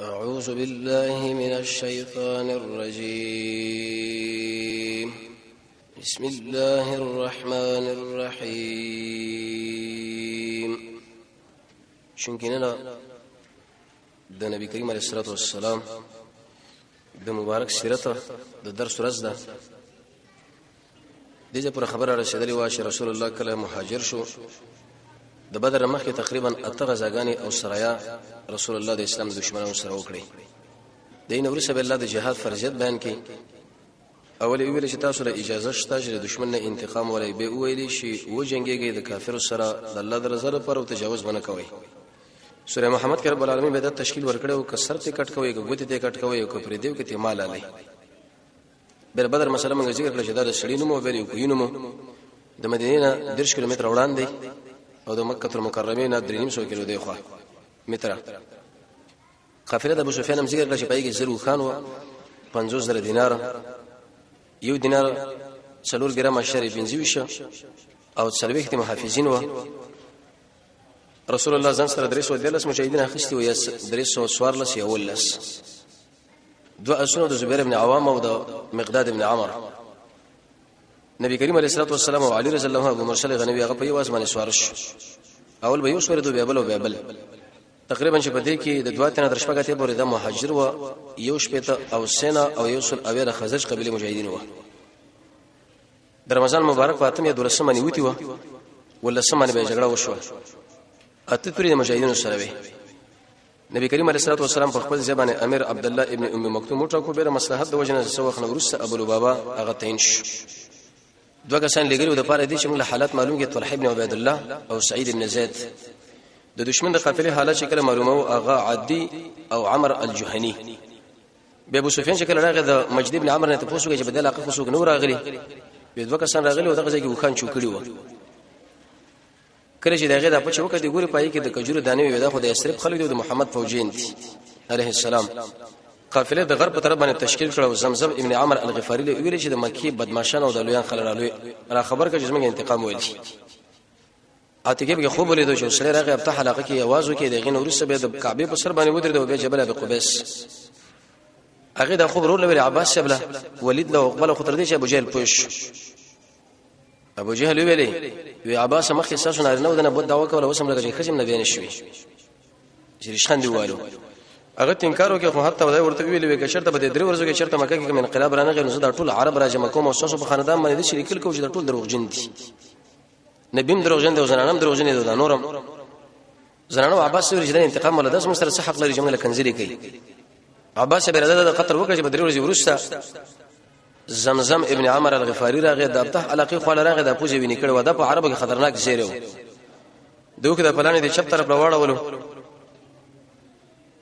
أعوذ بالله من الشيطان الرجيم بسم الله الرحمن الرحيم شنكنا د نبی کریم علیه الصلاه والسلام د مبارک سیرته د درس ورځ ده دغه پر خبره رسیدلی و چې رسول الله کله مهاجر شو د بدر مخکې تقریبا اته غزاګانی او سرايا رسول الله د اسلام دشمنانو سره وکړي دین ورسره بالله د جهاد فرضیت بیان کړي اول ویل چې تاسو له اجازه شته چې د دشمن نه انتقام ولې به ویلي شي و جنگيږي د کافر سره د الله د رضا لپاره او تجاوز باندې کوي سوره محمد کې رب العالمین به د تشکیل ورکړي او کثرت کټ کوي غوته دې کټ کوي او کفر دیو کې تمال علي بر بدر مثلا موږ ذکر کړل چې دا سړی نوم او بری کوینو د مدینه 10 کیلومتر وړاندې او د مکه المکرمه نه 300 کیلو دی خو متره قافله د ابو سفیان هم ذکر کړل چې پایږي زرو خان و 50000 دینار یو دینار څلور ګرام شری بنزویشه او څلويخت محافظین و رسول الله زن سره درس و دلس مجاهدین اخستي و درس و سوارلس یولس دو اسنه د زبیر ابن عوام او د مقداد ابن عمر نبی کریم علیه الصلاه والسلام او علی رضی الله عنه ابو مرسل غنوی هغه په یو اسمانه سوارش اول به یو سوره دو بیبل او بیبل تقریبا چې په دې کې د دوه تنه درشپګه پورې د مهاجر و یو شپته او سینا او یو سل اویره خزرج قبیله مجاهدین و د رمضان مبارک فاطمه دولسمه نیوتی و ولسمه به جګړه وشو اته توري د مجاهدینو سره وي نبی کریم علیه الصلاه والسلام په خپل ځبانه امیر عبد الله ابن ام مکتوم ټاکو بیره مصلحت د وجنه سوخ نورسته ابو لبابا هغه تینش دوه کسان لګري د پاره دي چې موږ حالات معلوم کې طلحه ابن عبید الله او سعید ابن زید د دشمن د قافله حالات شکل معلومه او هغه عدی او عمر الجهنی به ابو سفیان شکل راغی د مجد ابن عمر نه تاسو کې چې بدل عقب خصوص نور راغلي به دوه کسان راغلي او دغه ځای کې وخان چوکړي و کله چې دغه د پچو کدي ګوري پای کې د کجورو دانه وي دا خو د اسرب خلک د محمد فوجین دي عليه السلام قافله د غرب طرف باندې تشکیل کړو زمزم ابن عمر الغفاری له ویل چې د مکی بدمعشان او د لویان خلک را خبر کړي چې موږ انتقام ویل شي اته کې خوب ولیدو چې سره راغی په حلقه کې आवाज وکړي دغه نورسه به د کعبه په سر باندې ودرېدو به جبل ابي قبيس هغه د خوب رول لري عباس شبله ولید له قبل خطر دي چې ابو جهل پوش ابو جهل ویلي وی عباس مخ اساسو نارینه ودنه بود داوا کوله وسم لګی خشم نه بین شوی شریشخان دیوالو هغه تنکارو کې خو حتی ورته ویلي وی که شرط به درې ورځو کې شرط مکه کې انقلاب رانغی نو زدا ټول عرب راځم کوم او ساسو په خاندان باندې شریکل کو چې ټول دروغجن دي نبیم دروغجن دي او زنانم دروغجن دي دا نورم زنانو عباس ورجدان انتقام ولا داس مستر صح حق لري جمله کنزلي کوي عباس به رضا د قطر وکړي چې بدري ورځي ورسته زمزم ابن عمر الغفاری راغی د ابته علاقه خو راغی د پوجي ویني کړي و د په عربو کې خطرناک زیره و دوی د پلان دي چپ طرف راوړل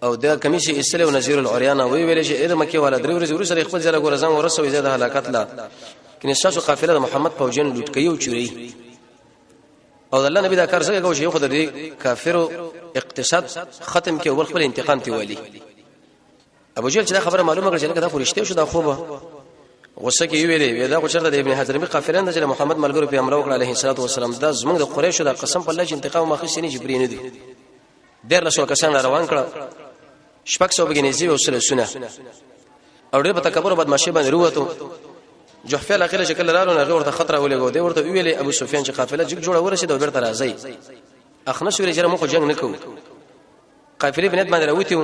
او د کمیشي اسله او نذیر العریان وی ویل چې اې مکه والا درې ورځې ورسره خپل ځله ګورزان ورسوي زیاده هلاکت لا کینې شاسو قافله د محمد فوجین لوټ کوي او چوري او الله نبی دا کار څنګه کوي چې خو د کافرو اقتصاد ختم کې اول خپل انتقام تی والی ابو جهل چې دا خبره معلومه کړه چې دا فرشته شو دا خوبه غصه کې ویلې دا خو چرته د ابن حضرمي قافله د محمد ملګرو په امر وکړه عليه الصلاه والسلام دا زمونږ د قریشو د قسم په الله چې انتقام ماخې سینې جبري نه دي ډېر له څو کسان روان کړه شپږ سو بګنيزي او سنه او ډېر په تکبر بعد ماشه باندې وروته جحفه الاخره شکل لارو نه ورته خطر ولګو دی ورته ویلې ابو سفیان چې قافله جګ جوړه ورسېد او بیرته راځي اخنس ویل چې موږ جنگ نکو قافله بنت باندې راوتی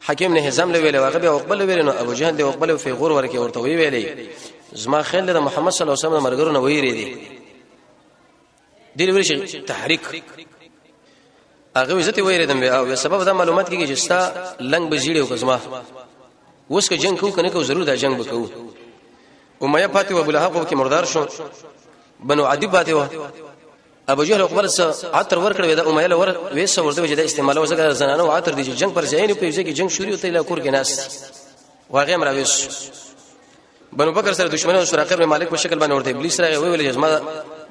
حکیم نه هزم له ویله واقع به اقبل ویل نو ابو جهل دی اقبل فی غور ورکه ورته ویلې زما خیال د محمد صلی الله علیه وسلم مرګرو نه ویری دی ویل شي تحریک هغه عزت ویریدم او سبب دا معلومات کیږي چې ستا لنګ بجیړي او کزما اوس که جنگ کو کنه کو ضرور دا جنگ وکاو امیہ فاتح ابو لهب کې مردار شو بنو عدی فاتح ابو جهل اکبر سره عطر ور کړو دا امیہ له ور وېسه ورته چې د استعمال وسګر زنانو عطر دي جنگ پر ځای نه پیږي کې جنگ شروع ته لا کور کې ناس واقع مراويس بنو بکر سره دشمنانو سراقه ابن مالک په شکل باندې ورته ابلیس راغی ویل چې ما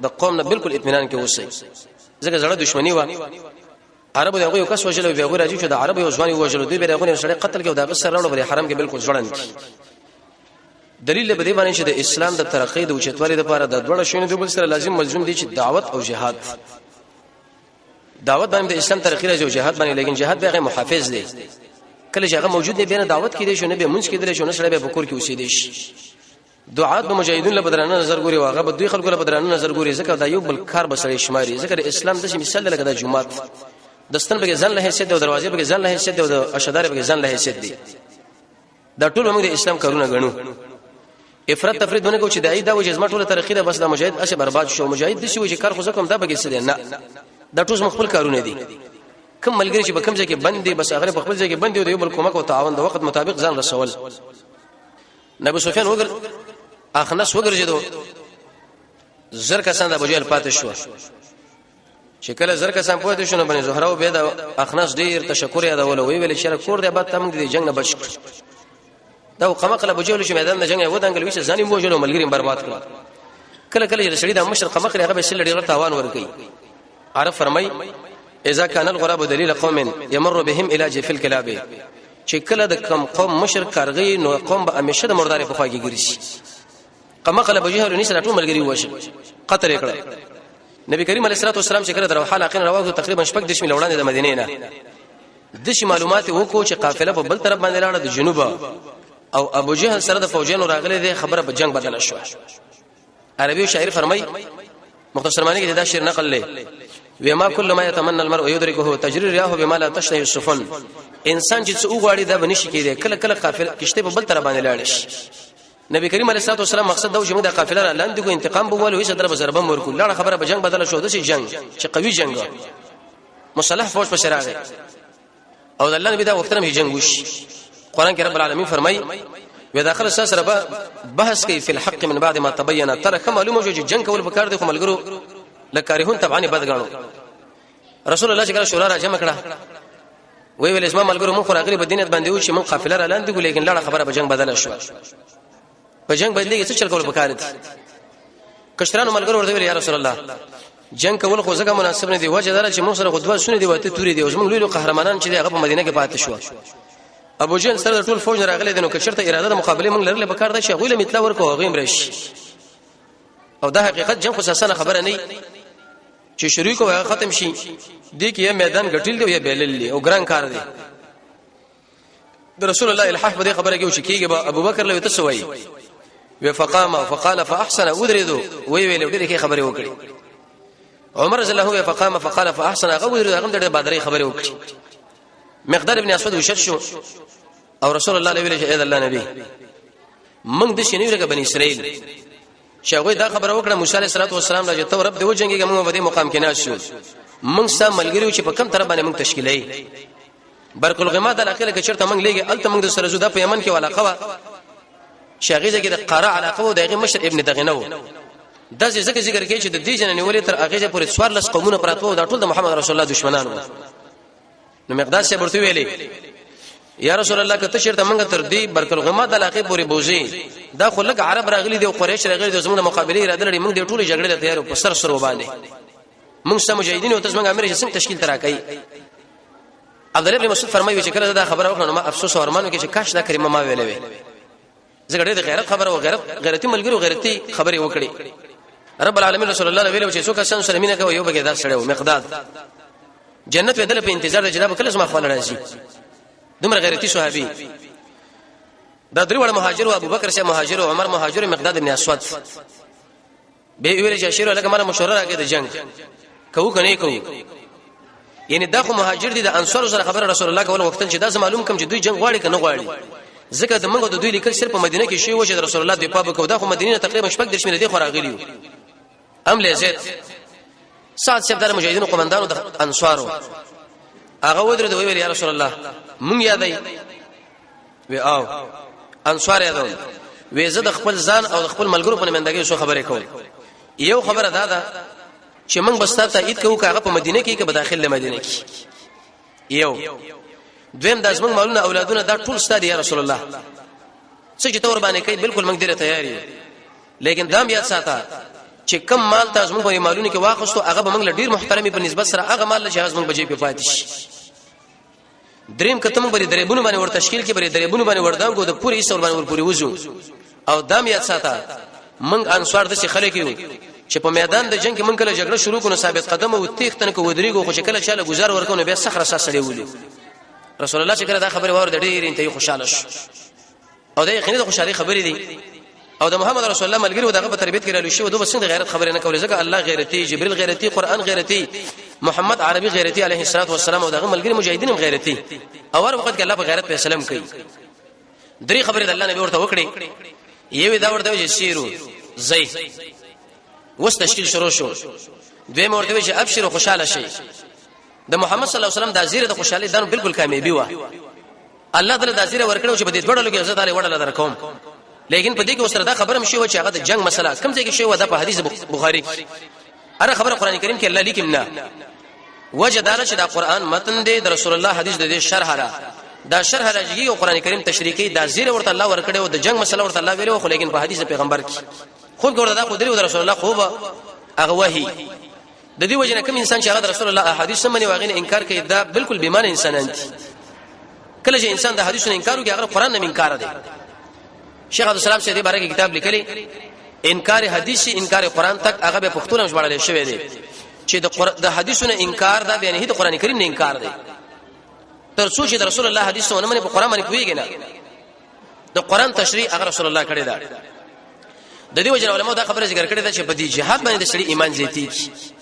د قوم نه بالکل اطمینان کې اوسئ ځکه زړه دښمنی و عربو دغه یو کس وجلو به غوړه چې د عربو یو ځواني وجلو دی به غوړي سره قتل کې او دغه سره راوړل حرم کې بالکل ځوړن دلیل به دې باندې چې د اسلام د ترقې د اوچتوالي لپاره د دوړ شونه د بل سره لازم ملزم دي چې دعوت او جهاد دعوت باندې د اسلام ترقې راځي او جهاد باندې لیکن جهاد به محافظ دی کله چې هغه موجود دی بینه دعوت کیدې شو نه به مونږ کیدل شو نه سره به په کور کې اوسېدې شي دعات به مجاهدین له بدرانه نظر ګوري واغه به دوی خلکو له بدرانه نظر ګوري ځکه دا یو بل کار بسړي شماري ځکه اسلام د مثال لکه د جمعات دستن به ځان له حیثیت او دروازې به ځان له حیثیت او اشدار به ځان له حیثیت دي دا ټول موږ د اسلام کارونه غنو افراط تفرید ونه کو چې دای دا وجه زما ټوله ترقی ده بس دا مجاهد اشه برباد شو مجاهد دي چې کار خو زکم دا بګی څه نه دا ټول مخبل کارونه دي کوم ملګری چې بکم ځای کې بندي بس هغه په خپل ځای کې بندي او یو بل کومک او تعاون د وخت مطابق ځان رسول نبی سفیان وګر اخنس وګرځیدو زر کسان د ابو جهل پاتې شو چې کله زر کسان پاتې شو نه باندې زهرا او بيد اخنس ډیر تشکر یادول وی ویل چې کور دی بعد تم دي جنگ نه بچ دا قمقله ابو جهل چې میدان د جنگ یو دنګل ویشه ځاني موجلو ملګری برباد کړ کله کله چې سړی د مشرق قمقله هغه به سل ډیر تاوان ورکي عرب فرمای اذا كان الغراب دليل قوم يمر بهم الى جف الكلاب چې کله د کم قوم مشرق کارغي نو قوم به همیشه د مردار په خواږي ګرځي قمقله ابو جهل نسره ټول ملګری وشه قتل کړ نبی کریم علیه الصلاه والسلام چې کړه دروحه لاقین راوغه تقریبا شپږ د شمل وړاندې د مدینې نه د شي معلومات وکړو چې قافله په بل طرف باندې لاړه د جنوب او ابو جهل سره د فوجانو راغلي دي خبره په جنگ بدل شو عربي شاعر فرمای مختصر معنی کې دا شعر نقل لې وما كل ما يتمنى المرء يدركه تجري رياه بما لا تشتهي السفن انسان چې څو غواړي دا بنشي کېده کله کله قافله کشته په بل طرف باندې لاړ شي نبی کریم علیه الصلاه والسلام مقصد دا و چې موږ د قافله لاندې کو انتقام بوالو هیڅ ضرب ضربه ورکو لاړه خبره به جنگ بدل شو د شي جنگ چې قوي جنگ مصالح فوج په شراغه او الله نبی دا وختره می جنگ وش قران کې رب العالمین فرمای و داخل سره بحث کوي په الحق من بعد ما تبين ترى كما معلومه جو جنگ کول پکار دي خو ملګرو لکارهون طبعا بدګانو رسول الله چې شورا را جمع کړه وی ویل اسما ملګرو مون خراغلی بدینت باندې و چې مون قافله را لاندې کو لیکن لاړه خبره به جنگ بدل شو په جنگ بدلېږي څه چل کول پکار دي کشترانو ملګرو ورته ویل یا رسول الله جنگ کول خو ځکه مناسب نه دی وجه دا چې مون سره خطبه سونه دی وته توري دی او زموږ لوی قهرمانان چې هغه په مدینه کې پاتې شو ابو جهل سره ټول فوج راغلي دي نو کشرته اراده د مقابله مونږ لرله پکار ده چې غوله متلا ورکو غیم رش او دا حقیقت جنگ خصاصه خبره نه چې شروع کوه ختم شي دي کې میدان غټل دی یا بیلل او ګران کار دی د رسول الله الحاح په خبره کې و چې کېږي ابو بکر له تسوي وفقام فقال فاحسن ودريدو وی ویل ډېر کې خبره وکړي عمر رضی الله عنه فقام فقال فاحسن غودريدو هغه ډېر بدري خبره وکړي مقدار ابن اسود وشد شو او رسول الله علیه و الله نبی موږ د شنو لګ بنی اسرائیل شاوې دا خبره وکړه موسی علیه السلام له ته رب دی و جنگي موږ په دې مقام کې ناشو موږ سم ملګریو چې په کم طرف باندې موږ تشکیلې برق الغماد علاقه کې چرته موږ لګي الته موږ د سره زوده په یمن کې علاقه شاغیزه کې د قرا علاقه و دغه مشر ابن دغنو د ځکه ذکر کوي چې د دې جن نیولې تر اغه پورې څوار لس قومونه پراتو دا ټول د محمد رسول الله دشمنانو نو مقدار څه ورته ویلي یا رسول الله کته شرط منګه تر دې برق الغماد علاقه پورې بوزي دا خو لګ عرب راغلي دي او قریش راغلي دي زموږ مقابله اراده لري موږ د ټولې جګړې ته تیار او په سر وباندې موږ سم مجاهدین او تاسو موږ امیر څنګه تشکیل ترا کوي عبد الله بن مسعود فرمایي چې کله دا خبره وکړه ما افسوس او ارمانو کې چې کاش دا کریمه ما ویلې وي زګړې د غیرت خبره او غیرتی ملګرو غیرتی خبره وکړي رب العالمین رسول الله ویلو چې څوک سن سره مینه کوي یو بګی دا سره مقداد جنت ودل په انتظار د جناب کله زما خپل راځي دومره غیرتی صحابي دا درې وړ مهاجر او ابو بکر شه مهاجر او عمر مهاجر مقداد ابن اسود به ویل چې شیرو لکه مره مشوره راګه د جنگ کوو کني کوو یعنی دا خو مهاجر دي د انصار سره خبر رسول الله کول وختن چې دا معلوم کوم چې دوی جنگ غواړي کنه غواړي ځکه د موږ د دوی لیکل صرف په مدینه کې شی و چې رسول الله دی په کو دا خو مدینه تقریبا شپږ درش مینه دي خو راغلیو ام له زید سات سپدار مجاهدینو قومندانو د انصارو هغه ودره دوی ویل یا رسول الله مونږ یادای و او انصار یادو وې زه د خپل ځان او د خپل ملګرو په نمائندګۍ شو خبرې کوم یو خبره دا چې موږ بستا تایید کوو کاغه په مدینه کې کې په داخله مدینه کې یو دویم د ازمن مالونه اولادونه دا ټول ستاسو یا رسول الله څه چې تور باندې کوي بالکل موږ ډیره تیاری لیکن دام یاد ساته چې کم مال تاسو موږ په مالونه کې واخستو هغه به موږ لډیر محترمي په نسبت سره هغه مال چې موږ بجې په پاتې شي دریم کته موږ بری درېبونه باندې ور تشکیل کې بری درېبونه باندې وردانګو د پوری ایسور باندې ور پوری وځو او دام یاد ساته موږ انصار د څخه خلک یو چې په میدان د جنگ کې موږ کله جګړه شروع کړو ثابت قدم او تیختن کو ودرېګو خو شکل چاله گزار ورکونه به صخره سره سړی ولي رسول الله چې کله دا خبره وره ډېر انتهي خوشاله شو او دا یقیني خوشالي خبرې دي او د محمد رسول الله ملګری دغه په تربيت کې رالو شي او دوه بسنګ غیرت خبره نه کولې ځکه الله غیرتی جبريل غیرتی قران غیرتی محمد عربي غیرتی عليه الصلاه والسلام او دغه ملګری مجاهدین غیرتی او هر وخت کې الله په غیرت په سلام کوي درې خبره د الله نبی ورته وکړي یوه دا ورته چې سیرو زئی وس تشکیل شروع شو دوی مرتبه چې ابشر خوشاله شي د محمد صلی الله علیه وسلم د زیره د خوشحالي دانو بالکل کامیابی و الله تعالی د زیره ورکړو چې په دې ډوړلو کې عزت علي وړل درکوم لیکن په دې کې اوسره دا خبره مشي و چې هغه د جنگ مسله کوم ځای کې شی و د په حدیث بخاری اره خبره قران کریم کې الله لیکم نه وجدار چې دا قران متن دی د رسول الله حدیث د شرح را دا شرح راځي او قران کریم تشریح کوي دا زیره ورته الله ورکړو د جنگ مسله ورته الله ویلو خو لیکن په حدیث پیغمبر کې خو ګوردا دا خو د رسول الله خو هغه وحي د دې وجنه کوم انسان چې هغه رسول الله احادیث سمني واغینه انکار کوي دا بالکل بیمانه انسانان دي کله چې انسان د حدیثونو انکار کوي هغه قران نه انکار دی شیخ عبد السلام سیدی بارے کې کتاب لیکلی انکار حدیث انکار قران تک هغه به پښتون مشوړل شوی دی چې د حدیثونو انکار دا بیان هی د قران کریم نه انکار دی تر څو چې د رسول الله حدیثونه باندې په قران باندې کویږي نه د قران تشریح هغه رسول الله کړی دا د دې وجه علماء دا خبره ذکر کړې ده چې په دې جهاد باندې د سړي ایمان زیاتی کی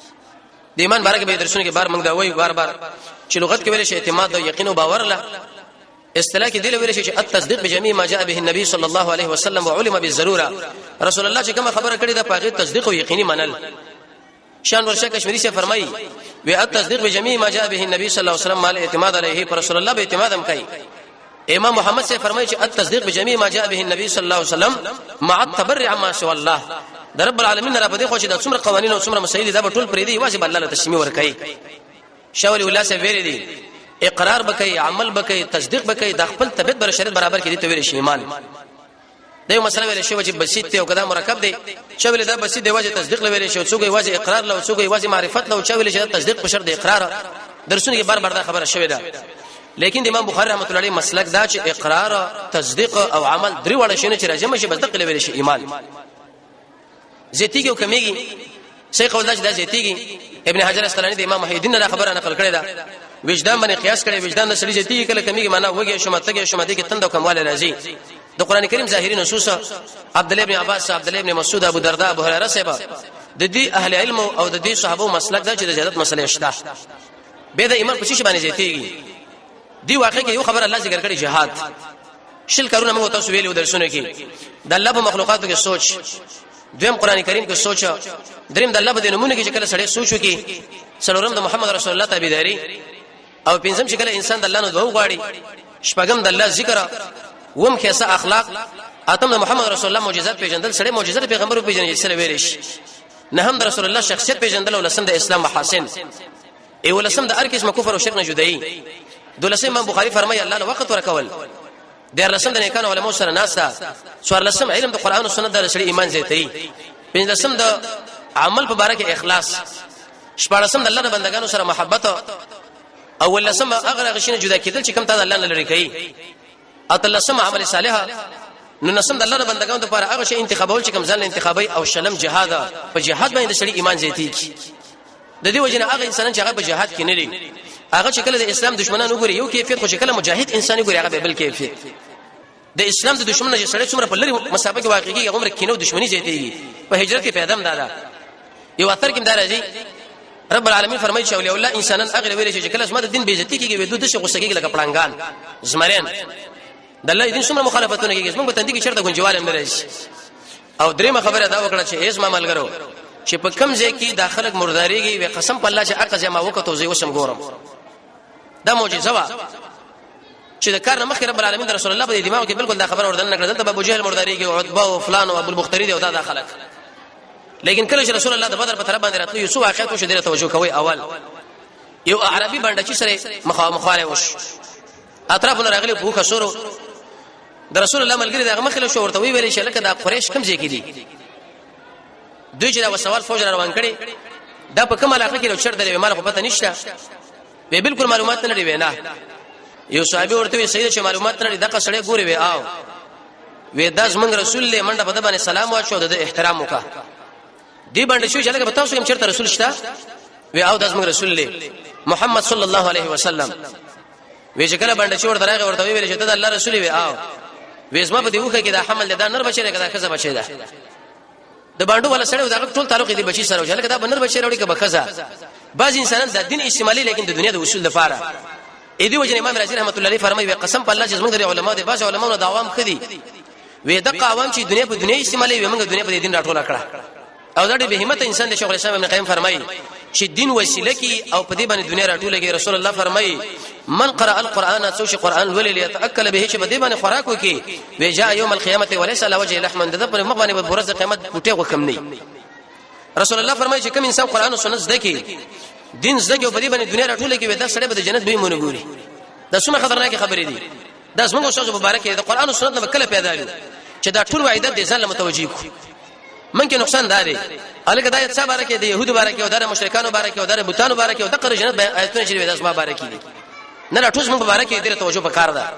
د ایمان بارے کې به درسونه کې بار موږ دا وایي بار چې لغت کې ویل شي اعتماد او یقین او باور له اصطلاح کې دی ویل شي چې التصديق بجميع ما جاء به النبي صلى الله عليه وسلم وعلم بالضروره رسول الله چې کوم خبره کړې ده په تصدیق او یقیني منل شان ورشه کشمیری سے فرمایي و التصديق بجميع ما جاء به النبي صلى الله عليه وسلم مال اعتماد علیه پر رسول الله به اعتماد هم کوي امام محمد سے فرمایي چې التصديق بجميع ما جاء به النبي صلى الله عليه وسلم مع التبرع ما سوى الله د رب العالمین را پدې خو چې د څومره قوانین او څومره مسایل دا ټول پرې دي واجب الله له تسمیه ور کوي شاول الله سے ویری دي اقرار بکای عمل بکای تصدیق بکای د خپل طبيعت بر شریعت برابر کې دي ته ویل شي ایمان دا یو مسله ویل شي چې بسيط ته او کدا مرکب دی شاول دا بسيط دی واجب تصدیق لویل شي او څوګي واجب اقرار له څوګي واجب معرفت له شاول شي تصدیق په شرط اقرار درسونه کې بار دا خبره شوې ده لیکن د امام بخاری رحمۃ اللہ علیہ مسلک دا چې اقرار تصدیق او عمل درې وړ شي نه چې راځي مشه بس دقل ویل شي ایمان زیتیږي او کمیږي شیخ قول دا زیتیږي ابن حجر اسقلانی د امام محی الدین دا خبره نقل کړې ده وجدان باندې قیاس کړي وجدان د سړي زیتیږي کله کمیږي معنا وګي شمتګي شمدي کې تند او کمواله راځي د قران کریم ظاهري نصوص عبد الله ابن عباس عبد الله ابن مسعود ابو درداء ابو هريره صاحب د دې اهل علم او د دې صحابه مسلک دا چې د زیادت مسله شته به د ایمان په شي باندې زیتیږي دی واقع کې یو خبر الله ذکر کړي جهاد شل کارونه موږ تاسو ویلو درسونه کې د الله په مخلوقاتو کې سوچ دویم قران کریم کې سوچ دریم د الله په نمونه کې چې کله سړی سوچ وکي څلورم د محمد رسول الله تابعداري او پنځم چې کله انسان د الله نه دوه غواړي شپږم د الله ذکر وم کې اسه اخلاق اتم د محمد رسول الله معجزات پیژندل سړی معجزات پیغمبر پیژنې سره ویل شي نه هم د رسول الله شخصیت پیژندل او لسم د اسلام محاسن ای ولسم د هر قسم کفر او شرک نه جدایي دولسم امام بخاری فرمایي الله له وخت ورکول د لسم د نیکانو علماء سره ناسا څوار لسم علم د قران او سنت د سړي ایمان زیاتي پنځه لسم د عمل په باره کې اخلاص شپږم د الله د بندگانو سره محبت او لسم هغه غشینه جدا کېدل چې کوم ته الله نه لري کوي اتلسم عمل صالح نو نسم د الله د بندگانو لپاره هغه شی انتخابول چې کوم ځل انتخابي او شلم جهاد په جهاد باندې سړي ایمان زیاتی د دې وجنه هغه انسان چې هغه په جهاد کې نه لري هغه چې کله د اسلام دشمنان وګوري یو کیفیت خو چې کله مجاهد انساني ګوري هغه بل کیفیت د اسلام د دشمنانو چې سړی څومره په لري مسابقه کې واقعي عمر کینو دشمنی زیاتېږي په هجرت کې پیدا مدادا یو اثر کې مدار راځي رب العالمین فرمایي چې اولیاء الله انسانان هغه ویل چې کله اسمت دین بیزتی کېږي وې دوه څه غوسه کېږي لکه پړنګان زمرین د الله دین څومره مخالفتونه کېږي موږ په تندې کې چرته غونجوال هم راځي او درېمه خبره دا وکړه چې ایس ما ملګرو چې په کم ځای کې داخله مرداریږي وې قسم په الله چې اقا ځما وکړو زه وسم ګورم دا معجزه وا چې د کار مخکې رب العالمین رسول الله په دماغ کې بالکل دا خبر وردن نکړه دلته ابو جهل مرداریږي او عتبه او فلان او ابو البختری دی او دا داخله لیکن کله چې رسول الله د بدر په طرف باندې راتلو یوسف واقعیت او شدیره توجه کوي اول یو عربي باندې چې سره مخاله وش اطرافونه راغلي په خسورو د رسول الله ملګری دغه مخله شو ورته ویل شي لکه د قریش کم ځای کې دي دوی چې دا سوال فوج روان کړي دا په کوم علاقه کې لوچر درې مال خو پته نشته به بالکل معلومات نه لري نه یو صحابي ورته وی سید چې معلومات نه لري دغه سړی ګوري وی آو وی داس من رسول له منډه په باندې سلام واچو د احترام وکا دی باندې شو چې لکه تاسو کوم چرته رسول شته وی آو داس من رسول له محمد صلی الله علیه وسلم وې چې کله باندې چور دراغه ورته ویل چې ته د الله رسول وي او وېزما په دې وخه کې دا حمل دا نر بچی دا خزه بچی دا د باندې ولا سره دا ټول تعلق دې بچی سره وجل کدا بنر بچی وروړي کې بخزه بعض انسانان د دین استعمالي لیکن د دنیا د اصول لپاره اې دی وجه امام رازي رحمت الله علیه فرمایي قسم په الله چې زموږ د علماء د باج علماء د عوام خدي وې د عوام چې دنیا په دنیا استعمالي وي موږ دنیا په دین راټوله کړه او دا د بهمت انسان د شیخ الاسلام ابن قیم فرمایي چې دین وسیله کی او په دې باندې دنیا راټوله کې رسول الله فرمایي من قرأ القرآن سوش قرآن ولي ليتأكل به چې په دې باندې خوراک وکي وجاء يوم القيامه وليس على وجه لحم د پر مخ باندې برز قیامت پټه وکم نه رسول الله فرمایي چې کوم انسان قرآن او سنت زده کی دین زده کی په دې باندې دنیا راټوله کې ودا سره به د جنت به مونږ ګوري دا څومره خطرناک خبرې دي دا زموږ استاد مبارک د قرآن او سنت نه کله پیدا دي چې دا ټول وعده دي ځان له متوجي کو منکه نقصان داري الګ دایت صاحب بارکه دي يهود بارکه او د مشرکانو بارکه او د بوتانو بارکه او د قر جنت آیتونه چې د اسماء بارکه دي نه ټول موږ بارکه دې توجه وکړه ده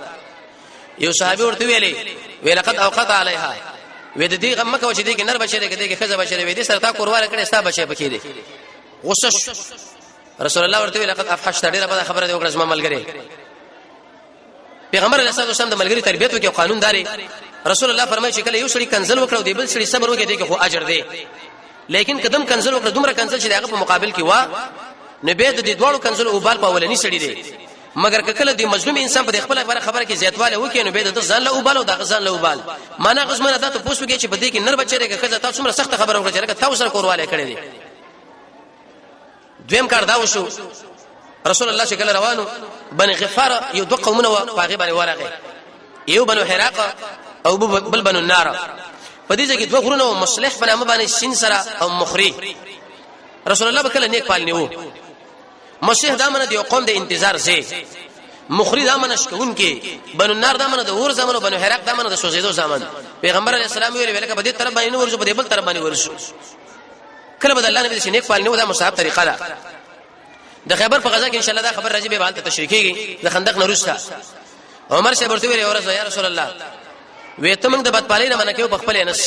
یو صحابي ورته ویلي لقد اوقات عليها وې د دې غمه کو چې دې کې نر بچي دې کې خزه بچي وې دې سره تا کورواله کړي ستا بچي پکې دي غصه رسول الله ورته ویل لقد افحشت ډیره بده خبره دې وکړه زما ملګری پیغمبر علیه الصلاه والسلام د ملګری تربیت وکي قانون داري رسول الله فرمایي چې کله یو سړي کنزل وکړو دی بل سړي صبر وکړي دې کې خو اجر دی لیکن قدم کنزل وکړه دومره کنزل چې دغه په مقابل کې وا نبی د دې دوړو کنزل او بال په ولني سړي دی مگر کله دی مظلوم انسان په خپل خبره کې زیاتواله وکړي نو به د ځان له او بال او د غزان له او بال معنا غزمنه ته پوښتنه چې په دې کې نر بچی راګه خزه تاسو څومره سخت خبره وکړه چې تاسو سره کورواله کړی دی دویم کار دا وشو رسول الله شکل روانو بن غفار یو دوه قومونه واغې باندې ورغه یو بنو حراقه او بل بنو النار په دې ځکه دوه غرونه مصلح په نامه باندې سین سره او مخری رسول الله بکله نیک پال نیو مصلح دامنه دی قوم د انتظار زی مخری دامنه شکون کې بنو النار دامنه د اور زمانو بنو حراق دامنه د سوزیدو زمان پیغمبر علیه السلام ویل په دې طرف باندې ورسو په دې بل طرف باندې ورسو کله بد الله نبی نیک پال نیو دا مصاحب طریقه ده د خیبر په غزا کې ان شاء الله دا خبر راځي به حالت تشریکي د خندق نورستا عمر شه ورته ویل اورځه یا رسول الله وې ته موږ د بدپالۍ نه منکه په خپل انس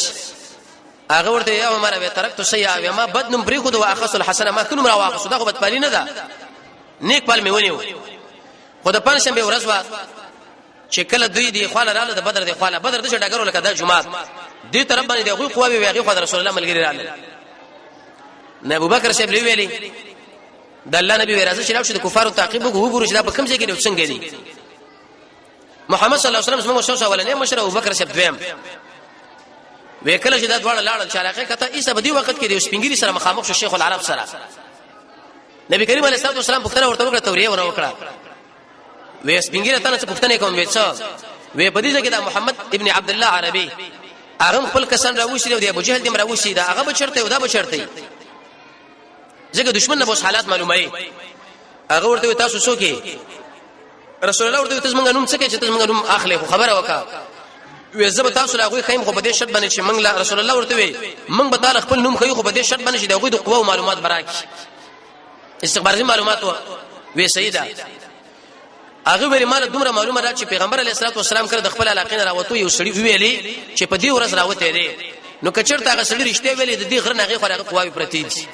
هغه ورته یا عمر وې ترکت سیئا ما بدنم پری خو د واخص الحسنه ما کنم را واخص دا بدپالۍ نه ده نیک پال می ونیو خو د پنځم به ورځ وا چې کله دوی دی خاله رااله د بدر دی خاله بدر د ډګرو لکه د جمعه دې طرف باندې دی خو قوی ویغه خو رسول الله ملګری رااله نه ابو بکر شیب ویلي د الله نبی ورازه چې راوښه د کفارو تعقیب وګورو چې دا په کوم ځای کې د څنګه دي محمد صلی الله علیه وسلم څنګه شو اولنې مشر ابو بکر شیب دویم وکله چې دا ډول لاړ چالاقه کته ایسه په دې وخت کې د سپینګری سره مخامخ شو شیخ العرب سره نبی کریم علیه الصلاه والسلام پختنه ورته وکړه توریه ور وکړه وې سپینګری ته څه پختنه کوم وې څه وې په دې ځکه دا محمد ابن عبد الله عربي هغه خپل کسان راوښي دی ابو جهل دې راوښي دا هغه بچرته ودا بچرته ځکه دشمن نه بوس حالات معلومه هغه ورته تاسو څوک رسول الله ورته تاسو مونږ نوم څه کې چې تاسو مونږ نوم اخلي خو خبره وکا وې زب تاسو لاغوي خیم خو په دې شرط باندې چې مونږ رسول الله ورته وې مونږ به تعالی خپل نوم خو په دې شرط باندې چې دغه د قوه او معلومات براکي استخباري معلومات وې سیدا هغه ویل مال دومره معلومه را چې پیغمبر علیه الصلاه والسلام کړه د خپل علاقې نه راوته یو سړی ویلي چې په دې ورځ راوته دی نو کچرته هغه سړی رښتیا ویلي د دې غره نه هغه خورغه قواوی پرتی دي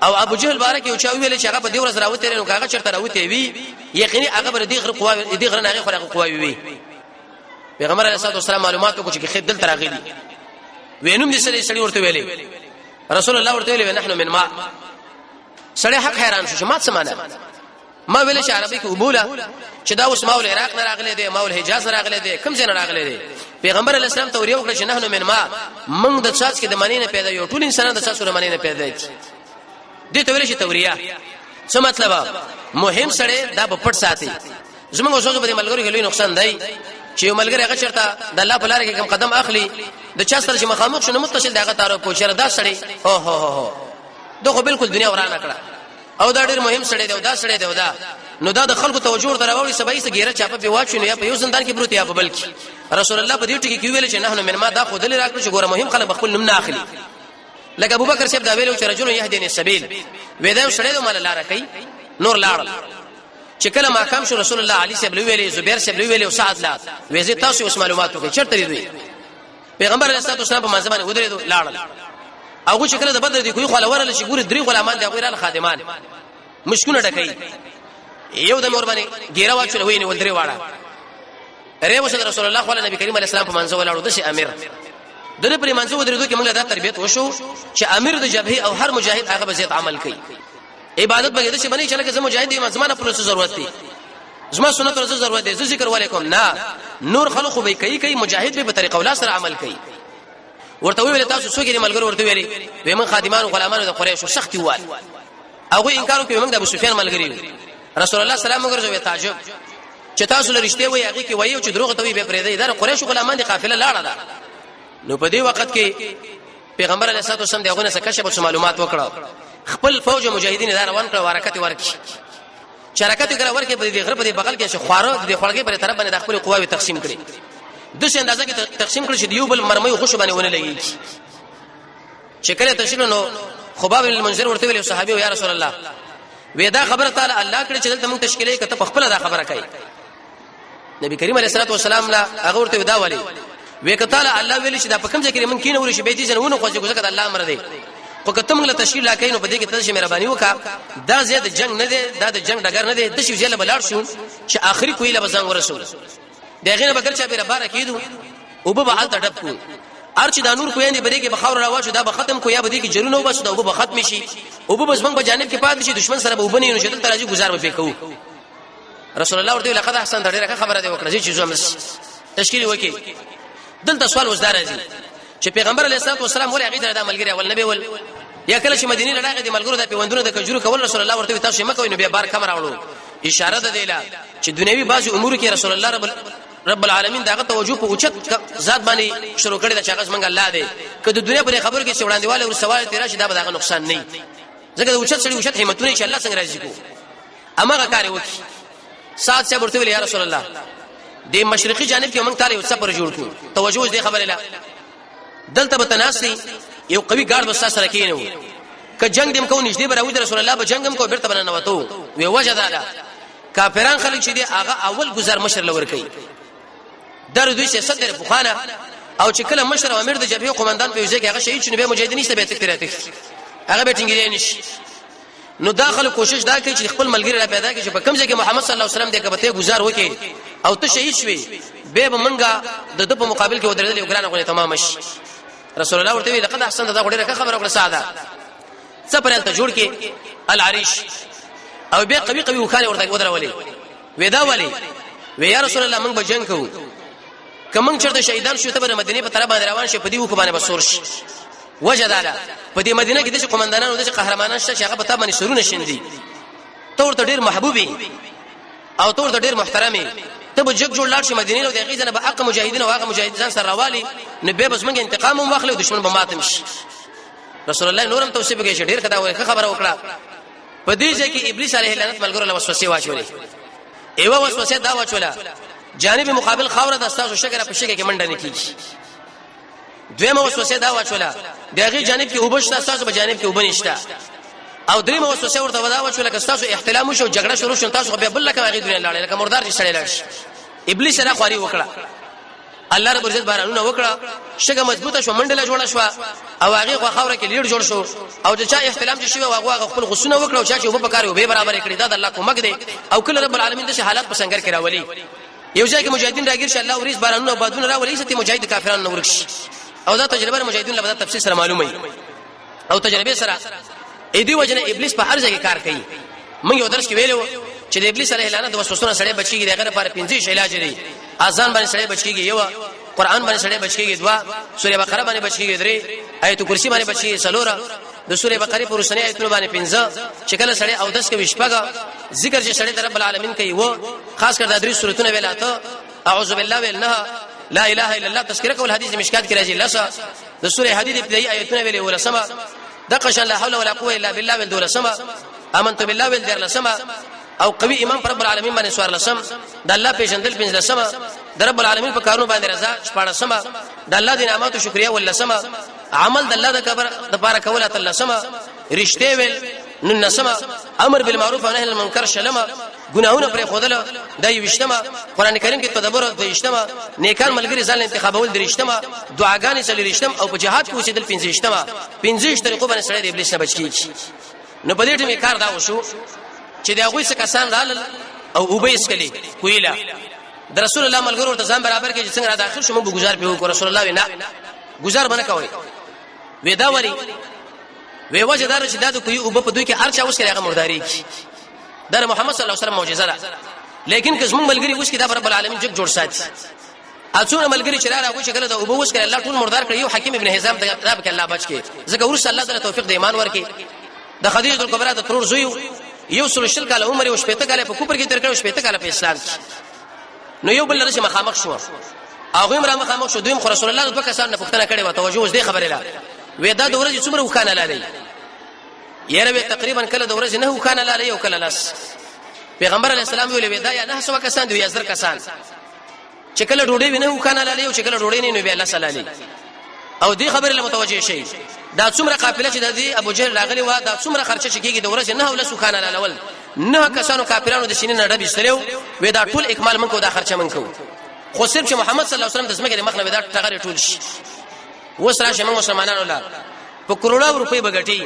او ابو جهل بارک یو چا ویل چې هغه په دې ورځ راوته نو هغه چرته راوته وی یقیني هغه بر دې غره قواوی دې غره نه هغه خورغه قواوی وی پیغمبر علیه الصلاه والسلام معلومات کو چې خدل تراغلی وینم دې سړی ورته ویلي رسول الله ورته ویلي نحنو من ما سړی حق حیران شو ما څه معنا ما ویل چې عربي کې وبوله چې دا اوس ماول عراق نه راغلي دي ماول حجاز راغلي دي کوم ځای نه راغلي دي پیغمبر علیه السلام توریه وکړه چې نحنو من ما موږ د چاڅ کې د معنی نه پیدا یو ټول انسانان د چاڅ سره معنی نه پیدا دي دې ته ویل شي توریه څه مطلب مهم سړی دا په پټ ساتي زموږ اوسو په دې ملګرو کې لوی نقصان دی چې یو ملګری هغه چرته د الله په لار کې کوم قدم اخلي د چا سره چې مخامخ شونه متصل دغه تعارف کو چر دا سړی او هو دغه بالکل دنیا ورانه کړه او دا ډیر مهم سړی دی او دا سړی دی او دا نو دا د خلکو توجه دراوړي سبای سه ګیره چاپه په واچو یا په یو زندان کې بروت یا په بل کې رسول الله په دې ټکی کې ویل چې نه من ما دا خو دل راکړي چې ګوره مهم خلک خپل نوم نه اخلي لکه ابو بکر صاحب دا ویلو چې رجل يهدين السبيل ودا سړی د مال لار کوي نور لاړ چې کله ما کام شو رسول الله علي صاحب ویلي زبیر صاحب ویلي او سعد لا وېزه تاسو اوس معلوماتو کې چرته دی پیغمبر علیه الصلاه والسلام په منځ باندې ودرېدو لاړ هغه چې کله د بدر دی کوی خو لورل چې ګوره درې غلامان دی غیر الخادمان مشکونه ډکې یو د مور باندې ګیره واچول ویني ولدري واړه ریوس رسول الله صلی الله علیه کریم علیه السلام په منځو ولاړو د شي امیر دغه پر منځو ودرېدو کې موږ دا تربیت وشو چې امیر د جبهه او هر مجاهد هغه به زیات عمل کوي عبادت به دې باندې چې لکه زمو مجاهد یم زمانه پر څه ضرورت دي زما سنت ورته ضرورت دي ذکر علیکم نه نور خلق به کوي مجاهد به په طریقه ولا سره عمل کوي ورته ویل تاسو څوګری ملګرو ورته ویلي به من خادمان او غلامان د قریش سختي وال هغه انکار کوي موږ د ابو سفیان ملګری رسول الله سلام وګرځوي تعجب چې تاسو لريشته وي هغه کې وایو چې دروغ ته وي به پرې دی دا قریش غلامان دي قافله لاړه ده نو په دې وخت کې پیغمبر علیه الصلاه والسلام دغه څه کشف او معلومات وکړه خپل فوج مجاهدین دا روان کړ حرکت ورکړي شرکت کړه ورکه په دې غرب په بغل کې خواره د خړګي پر طرف باندې د خپل قواوی تقسیم کړي د څه اندازه کې تقسیم کړي چې دیو بل مرمۍ خوش باندې ونه لګي چې کله تشریح نو خباب بن المنذر ورته ویل صحابي یا رسول الله ودا خبره تعالی الله کړي چې دلته موږ تشکیلې کته په خپل دا خبره کوي نبی کریم علیه الصلاه والسلام لا هغه ورته ودا ولي وکتاله الله ویل چې دا په کوم ځای کې ممکن ورشي به دي جنونه خوځي ګزګه الله امر دی خو کته موږ له تشکیل لا کینو په دې کې تاسو مهرباني وکا دا زیات جنگ نه دی دا د جنگ ډګر نه دی د شي جله بلار شو چې اخري کوی له بزنګ ورسول دغه نه بغیر چې به بار کېدو او به حالت ډب کو ارچ دا نور کوی نه بری کې بخور راوښو دا به ختم کو یا به دې کې جرونه وبس دا او به ختم شي او به بزنګ په جانب کې پات شي دشمن سره به وبني نو شتل تراجي گزار به کو رسول الله ورته لقد احسن ډېره خبره دی وکړه چې زمس تشکیل وکي دلته سوال وزدار راځي چې پیغمبر علیه الصلاه والسلام ولې هغه د ملګری اول نبی ول یا کله چې مدینه لړاغه د ملګرو د پیوندونو د کجورو کول رسول الله ورته تاسو مکه نو بیا بار کم راوړو اشاره ده دیلا چې دنیوي بعض امور کې رسول الله رب العالمین دغه توجه په اوچت ذات باندې شروع کړی د چاغس منګ الله دی کله د دنیا پر خبر کې وړاندېواله او سوال تیرا شي دا به دغه نقصان نه ځکه د اوچت سړي اوچت همتونه ان شاء الله څنګه راځي کو اماغه کار وکي سات سے ورته ویل یا رسول الله د مشرقي جانب کې موږ تعالی وسه پر جوړ کو توجه دې خبره لا دلته به تناسي یو قوي ګارد وسه سره کینو ک جنگ دیم کو نږدې براوي رسول الله به جنگم کو بیرته بننه وته وی وجداله کافران خلک چې دی هغه اول گزار مشر لور کوي در دوی سیاست در بخانه او چې کله مشر او امیر د جبهه قومندان په ځای کې هغه شهید شونه به مجاهدین نشته به تکتراته هغه به ټینګی نشي نو داخل کوشش دا کوي چې خپل ملګری را پیدا کړي چې په کوم ځای کې محمد صلی الله علیه وسلم د کبته گزار وکړي او ته شهید شوي به منګه د په مقابل کې ودرېدل یو ګرانه غوړي تمام شي رسول الله ورته لقد احسن دا غوړي خبره وکړه ساده څپرل ته جوړ کې العريش او به قوي قوي وخانه ورته ودرولې ودا ولي و یا رسول الله موږ به جنگ کوو کوم چرته شهیدان شو ته په مدینه په طرف باندې روان شي په دې وکبانه بسور شي وجداله په دې مدینه کې د قومندانانو د قهرمانان شته هغه په تابه باندې سرونه شندي تور ته ډیر محبوبي او تور ته ډیر محترمي ته به جګ جوړ لاړ شي مدینه او دغه ځنه به حق مجاهدین او هغه مجاهدین سره راوالي نو به بس موږ انتقام هم واخلو دشمن به ماتم شي رسول الله نورم توصیه کوي چې ډیر خبره وکړه په دې ځکه چې ابلیس علیه اللعنت ملګرو له وسوسه واچولې ایوه وسوسه دا واچوله جانب مقابل خوره د استاسو شګره په شګه کې منډه نه کیږي دویمه وسوسه دا واچوله دغه جانب کې وبشت استاسو په جانب کې وبنيشته او دریمه وسوسه ورته ودا واچوله که استاسو احتلام شو جګړه شروع شون تاسو به بل لکه هغه دنیا لاړ لکه مردار چې سړی لاړ ابلیس را خواري وکړه الله رب عزت بارانونه وکړه شګه مضبوطه شو منډله جوړه شو او هغه خوره کې لیډ جوړ شو او چې چا احتلام چې شو هغه خپل غسونه وکړه او چې وب پکاره به برابر کړی دا د الله کومک دی او کله رب العالمین د حالات په څنګه کې راولي یو ځای کې مجاهدین راګیر شه الله وريس بارانونه بادونه راولي ستې مجاهد کافرانو ورکشي او دا تجربه مجاهدین له تفصیل سره معلومه او تجربه سره اې دی وجنه ابلیس په هر ځای کې کار کوي موږ یو درس کې ویلو چې د ابلیس علیه اللعنت د وسوسونو سره بچیږي دغه لپاره 15 علاج لري اذان باندې سره بچیږي یو قران باندې سره بچیږي دوا سوره بقره باندې بچیږي درې آیت کرسی باندې بچیږي سلوره د سوره بقره پر سنې آیتونه باندې 15 چې کله سره او 10 کې وشپګه ذکر چې سره رب العالمین کوي وو خاص کر د درې سورته ویلاته اعوذ بالله والنها لا اله الا الله تذکرہ کول حدیث مشکات کې راځي لسا د سوره حدید ابتدائي آیتونه ویلې ولا سما دقش لا حول ولا قوه الا بالله والدول سما امنت بالله والدار سما او قوي امام رب العالمین باندې سوار لسم د الله پیژندل پنځه سما د رب العالمین په کارونو باندې رضا شپاړه سما د الله د نعمتو شکریا ول سما عمل د الله د کبر د پاره کوله تعالی سما رښتې ویل نن سما امر بالمعروف ونهي عن المنکر شلما ګناهونه پر خودله د یوشتما قران کریم کې تدبر د یوشتما نیکان ملګری ځل انتخابول د یوشتما دعاګانې چلی یوشتم او په جهاد کې وسیدل 15 طریقو باندې سره د ابلیس نه بچ کیږي نو په دې ټیم کار دا وشو چې دا غوي څه کسان رال او وبېس کلی کویلا د رسول الله ملګرو ته ځان برابر کې څنګه را داخل شوم به گزار پیو کو رسول الله وینا گزار باندې کوي ودا وری وی وجه دار چې دا کوي او په دوی کې هر چا اوس کې هغه مرداري کی در محمد صلی الله علیه وسلم معجزه ده لیکن که زمون ملګری اوس کې دا رب العالمین جګ جوړ ساتي اڅونه ملګری چې راغی چې کله دا او اوس کې الله ټول مردار کړ یو حکیم ابن حزام ته رب کې الله بچ کې ځکه ورس الله تعالی توفیق د ایمان ورکي د خدیجه کبرا د ترور زوی یو سلسل کاله عمر او شپته کاله په کوپر کې تر کړو شپته کاله په اسلام نو یو بل لري مخامخ شو هغه امر مخامخ شو دویم رسول الله دوه کسان نه پښتنه کړي و توجه اوس دې خبره لا وې دا د ورځې څومره وکانه لالي یره تقریبا کله د ورځې نه وکانه لالي او کله لاس پیغمبر علی السلام ویل ودا یا نه سو کسان دی یا زر کسان چې کله ډوډۍ وینه وکانه لالي او چې کله ډوډۍ نه وی الله سلالي او دې خبره له متوجه شي دا څومره قافله چې د ابو جهل راغلی و دا څومره خرچه چکیږي د ورځې نه ولس وکانه لالول نه کسانو کافرانو د سینې نه ډب استلو وې دا ټول اکمال منکو دا خرچه منکو خو صرف چې محمد صلی الله علیه وسلم د اسمه کې مخنه دا ټغره ټول شي وسره شمه مسلمانانو لا په کروڑو روپۍ بغټي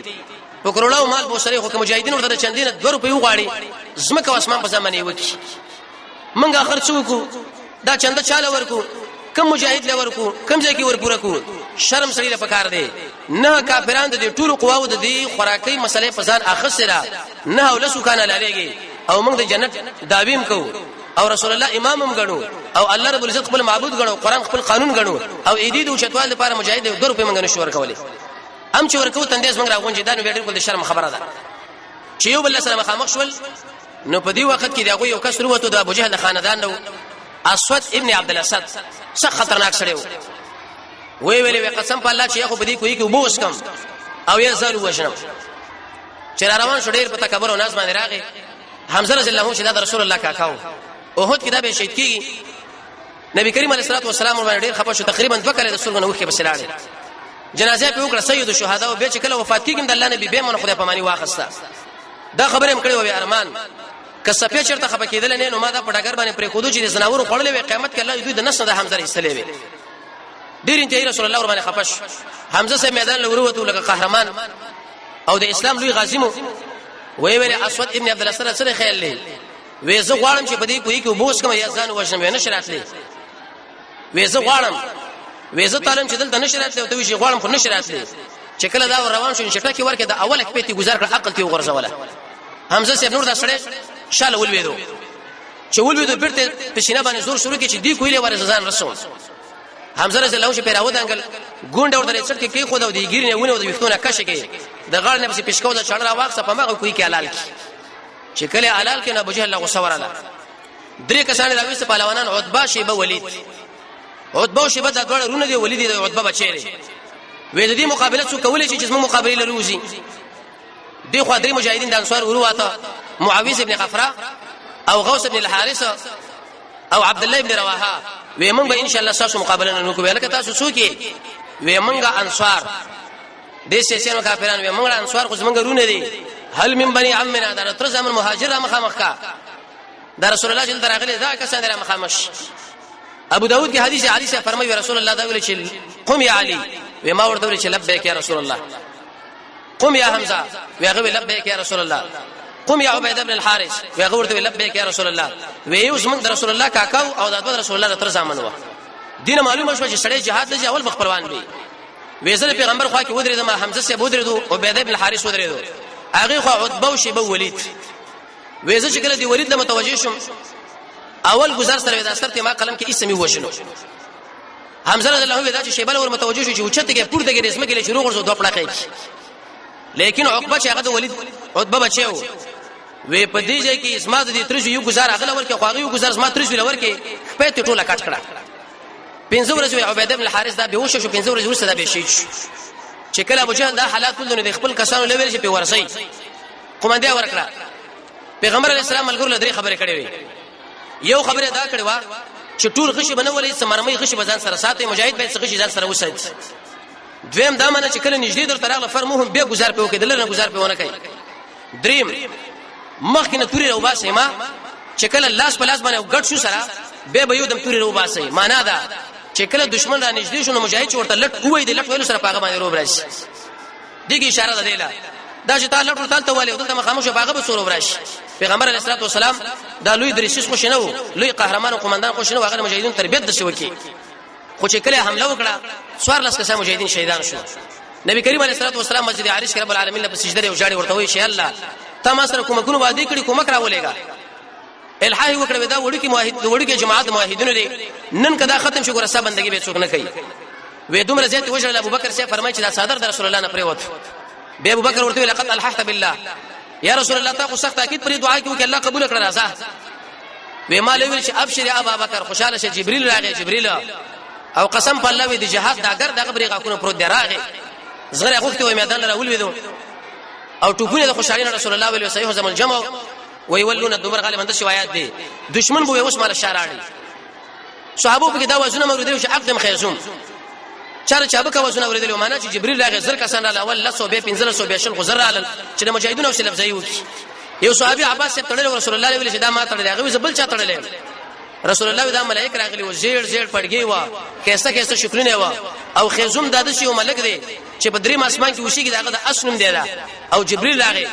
په کروڑو مال بو سره حکم مجاهدین ورته چندینه 2 روپۍ وغاړي زمکه اسمان په ځمانه وکی منګه خرڅو کو دا چنده چاله ورکو کم مجاهد لورکو کم ځای کې ورپوره کو شرم سړي له پکار دی نه کافرانو د ټولو قواو د دې خوراکي مسلې په ځان اخسره نه ولسو کانه لالېږي او موږ د جنت داویم کو او رسول الله امامم غنو او الله رب العزت خپل معبود غنو قران خپل قانون غنو او اېدې د چتوال لپاره مجاهد 2 روپۍ منګنه شو ورکولې ام چې ورکو تندیس موږ راغونځي دا نو ډېر کول د شرم خبره ده چې یو بل سره مخامخ شول نو په دې وخت کې دا یو کس وروته د ابو جهل خاندان نو اسود ابن عبد الاسد څخه خطرناک سره وی ویلې قسم په الله چې یو بدی کوي کې وبوس کم او یا زال وجنم چې روان شو ډېر په تکبر او ناز باندې راغی حمزه رضی الله عنه چې د رسول الله کاکاو اوهد کې دا به شهید کیږي نبی کریم علیه الصلاه والسلام باندې ډېر خپه شو تقریبا 2 کاله رسول الله وکړي بسلاړي جنازه په وکړه سید الشهدا او به چې کله وفات کیږي د الله نبی به مون خدای په معنی واخسته دا خبره هم کړې و به ارمان کسپه چرته خپه کېدل نه نو ما دا په ډګر باندې پرې خودو چې زناور خړلې وي قیامت کې الله دوی د نس د حمزه ایستلې وي ډیر انتهایی رسول الله ور باندې خپش حمزه سه میدان لوروته لکه قهرمان او د اسلام لوی غازی مو وی ویل اسود ابن عبد الاسد سره خیال لې وې زه غواړم چې بدی کوی کې وبوس کوم یا ځان وښنم نه شراتلې وې زه غواړم وې زه تعلم چې دلته نشراتلې او ته وی غواړم خو نشراتلې چې کله دا روان شو چې ټکی ورکه د اوله کپېتی گزار کړ عقل کې وغورځوله حمزه سه نور دا سره شاله ولویدو چې ولویدو بیرته پښینه باندې زور شروع کی چې دی کویلې ورزان رسول حمزه رضی الله عنه پیراو دنګل ګوند ورته څټ کې خو دا دی ګیرنه ونه د وختونه کښه کې د غړ نه پسې پښکاو د چړ را واخ په ما کوي کې حلال کی چې کله حلال کې نه ابو جهل غوسه وراله درې کسان راويست پهلوانان عتبہ شیبه ولید عتبہ او شیبه د دوړ رونه دی ولید د عتبہ بچی وې د دې مقابله څو کولې چې جسمه مقابله لروزي دی خو درې مجاهدین د انصار ورواته معاویه ابن غفرا او غوث ابن الحارث او عبد الله ابن رواحه ومنګ به ان شاء الله تاسو مقابله نه کوو لکه تاسو څوک ومنګ انصار د سیسینو کافرانو ومنګ انصار خو زمنګ رونه دي هل من بني عمنا دا تر زمن مهاجر مخامخ کا دا رسول الله جل دراغله دا کسان در مخامش ابو داود کی حدیث علی سے فرمایي رسول الله دا ویل چې قم یا علی وما ورته ویل چې لبیک یا رسول الله قم یا حمزه ویغه لبیک یا رسول الله قم یا عبید ابن الحارث ویغه ورته لبیک یا رسول الله ویوس من رسول الله کاکاو او د رسول الله تر زمن و دین معلومه شو چې سړی جهاد لږ اول بخپلوان وي ویزل پیغمبر خو کې ودرې ما حمزه سے ودرې عبید ابن الحارث ودرې هغه خو عتبہ او شیبه ولید ویزه چې کله دی ولید له متوجه شم اول گزار سره د اثر ته ما قلم کې اسمي وښنو حمزه رضی الله عنه دا چې شیبه ور متوجه شو چې اوچته کې پورته کې اسمه کې شروع ورسو دوه پړقې لیکن عقبہ چې هغه د ولید عتبہ بچو وې په دې ځای کې اسماعیل دې ترجو یو گزار هغه لور کې خواغي یو گزار اسماعیل ترجو لور کې په ته ټوله کټ کړه پنځه ورځې عبید ابن الحارث دا به وشو پنځه ورځې ورسره دا به شي چې کله ابو جهل دا حالات ټول د خپل کسانو لوي چې په ورسي قومنده ورکړه پیغمبر علی السلام ملګرو لدري خبره کړې وي یو خبره دا کړې و چې ټول غشي بنولې سمرمي غشي بزان سره ساتي مجاهد به غشي ځان سره وسات دویم دا منه چې کله نږدې در تراغله فرموهم به گزار په وکړل نه گزار په ونه کوي دریم مخکنه توري رو باسه ما چې کله لاس په لاس باندې ګډ شو سره به یو دم توري رو باسه معنا دا چې کله دشمن را نږدې شو نو مجاهد ورته لټ وای دی لټ ویلو سره پاغه باندې روب راشي دغه اشاره ده دیلا دا چې تعالی لټ ورته والي دلته مخامخ باغه به سور وراشي پیغمبر علیه الصلاه والسلام دا لوی درشش خو شنو لوی قهرمان او قومندان خو شنو هغه مجاهدین تربیت د شو کی خو چې کله حمله وکړه سوار لاس کسه مجاهدین شهیدان شو نبی کریم علیه الصلاه والسلام مسجد عائشہ کې رب العالمین له سجده او جاړي ورته وی شي الله تما سره کوم کوم وادي کړي کوم کرا ولېګا الحاح وکړه دا وړي کې موحد وړي کې جماعت موحدینو دي نن کدا ختم شو ګره سبا بندګي به څوک نه کوي وې دومره زیات وجه ابو بکر سے فرمایي چې دا صادر د رسول الله نه پریوت به ابو بکر ورته لقد الححت بالله یا رسول الله تاسو سخت اكيد پر دعا کوي چې الله قبول کړه راځه وې مال ویل چې ابشر یا ابو بکر خوشاله شه جبريل راغی جبريل او قسم په الله وی د جهاد دا ګر دغه بریغه کو پروت دراغه زغره غوښته وې میدان راول ویدو او ټوپونه د خوشالین رسول الله علیه وسلم زمل جمع ويولون الدبر غالبا د شوایات دي دشمن بو اوس مال شاراړي صحابه په کې دا وزنه موریدل چې اقدم خیزوم چار چابه کا وزنه موریدل معنا چې جبريل راغی زر کسان را اول لسو به 1500 به شل غزر رال چې د مجاهدونو سره لفظي وکي یو صحابي عباس سے تړل رسول الله علیه وسلم دا ما تړل هغه زبل چا تړل رسول الله دا ملائک راغلی و زیړ پړګي و کیسه شکرونه و او خیزوم داده شی ملک دی چې په دریم اسمان کې وشي کې داغه د اسنم دی او جبريل راغی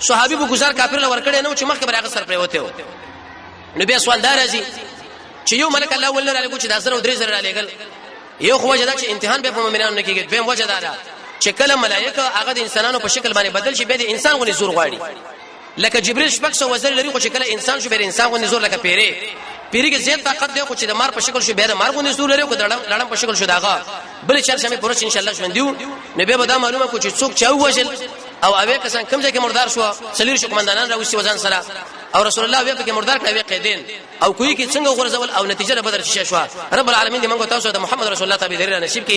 صحابي بو گزار کافر لور کړي نو چې مخکې برغه سر پریوته و نو بیا سوال دار راځي چې یو ملک الله ولر علی کو چې 10 او 30 را لګل یو خو وجه دا چې امتحان به په مؤمنانو نه کېږي به وجه دا چې کله ملائکه هغه د انسانانو په شکل باندې بدل شي به د انسان غونې زور غواړي لکه جبريل شپږ سو وزن لري خو چې کله انسان شو به انسان غونې زور لکه پیری کې زیات طاقت دی خو چې د مار په شکل شو به د مار غونې زور لري خو د لړم په شکل شو داغه بل چر شمه پروش ان شاء الله ژوندیو نو به دا معلومه کو چې څوک چاو وژل او اوی کسان کوم ځای کې مردار شو سلیر شو قومندانان راوسی وزن سره او رسول الله وی په کې مردار کړی قیدین او کوی کې څنګه غرزول او نتیجه بدر شې شو رب العالمین دې موږ تاسو د محمد رسول الله تابع نصیب